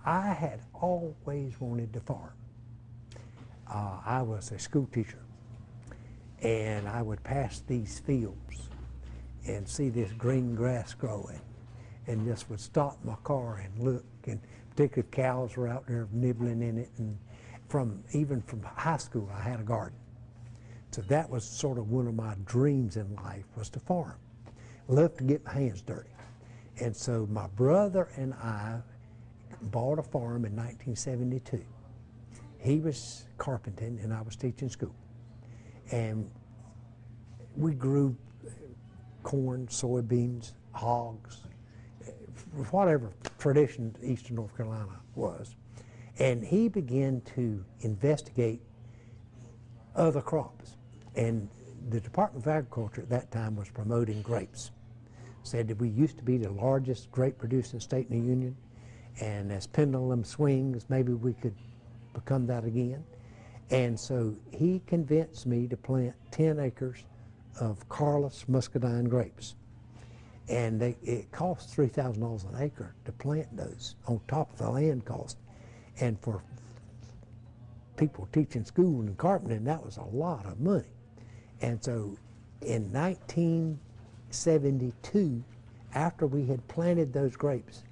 I had always wanted to farm. I was a school teacher, and I would pass these fields and see this green grass growing, and just would stop my car and look, and particularly cows were out there nibbling in it, and even from high school I had a garden. So that was sort of one of my dreams in life, was to farm. Loved to get my hands dirty. And so my brother and I bought a farm in 1972. He was carpenting and I was teaching school. And we grew corn, soybeans, hogs, whatever tradition Eastern North Carolina was. And he began to investigate other crops. And the Department of Agriculture at that time was promoting grapes. Said that we used to be the largest grape producing state in the Union, and as pendulum swings, maybe we could become that again. And so he convinced me to plant 10 acres of Carlos muscadine grapes. And it cost $3,000 an acre to plant those on top of the land cost. And for people teaching school and carpenting, that was a lot of money. And so in 1972, after we had planted those grapes,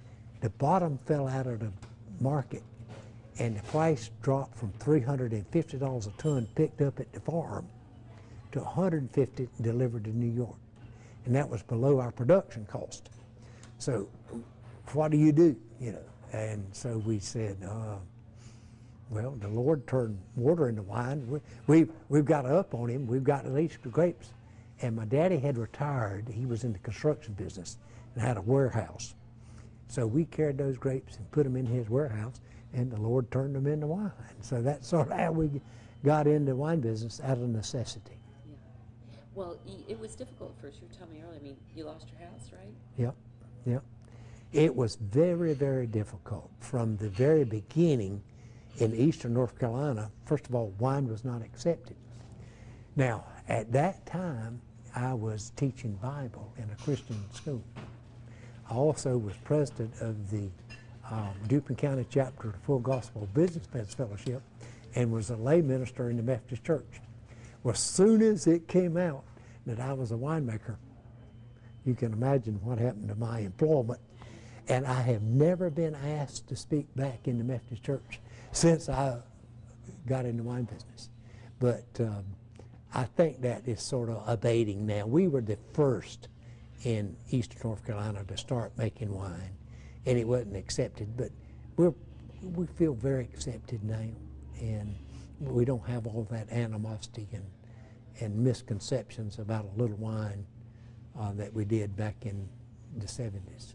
the bottom fell out of the market, and the price dropped from $350 a ton picked up at the farm to $150 delivered to New York. And that was below our production cost. So what do? You know? And so we said, well, the Lord turned water into wine. We've got up on him. We've got at least the grapes. And my daddy had retired. He was in the construction business and had a warehouse. So we carried those grapes and put them in his warehouse, and the Lord turned them into wine. So that's sort of how we got into the wine business, out of necessity. Yeah. Well, it was difficult at first. You were telling me earlier, I mean, you lost your house, right? Yep, yep. It was very, very difficult. From the very beginning in Eastern North Carolina, first of all, wine was not accepted. Now, at that time, I was teaching Bible in a Christian school. I also was president of the Duplin County chapter of the Full Gospel Businessmen's Fellowship and was a lay minister in the Methodist Church. Well, as soon as it came out that I was a winemaker, you can imagine what happened to my employment. And I have never been asked to speak back in the Methodist Church since I got in the wine business. But I think that is sort of abating now. We were the first in Eastern North Carolina to start making wine, and it wasn't accepted, but we feel very accepted now, and we don't have all that animosity and misconceptions about a little wine that we did back in the 70s.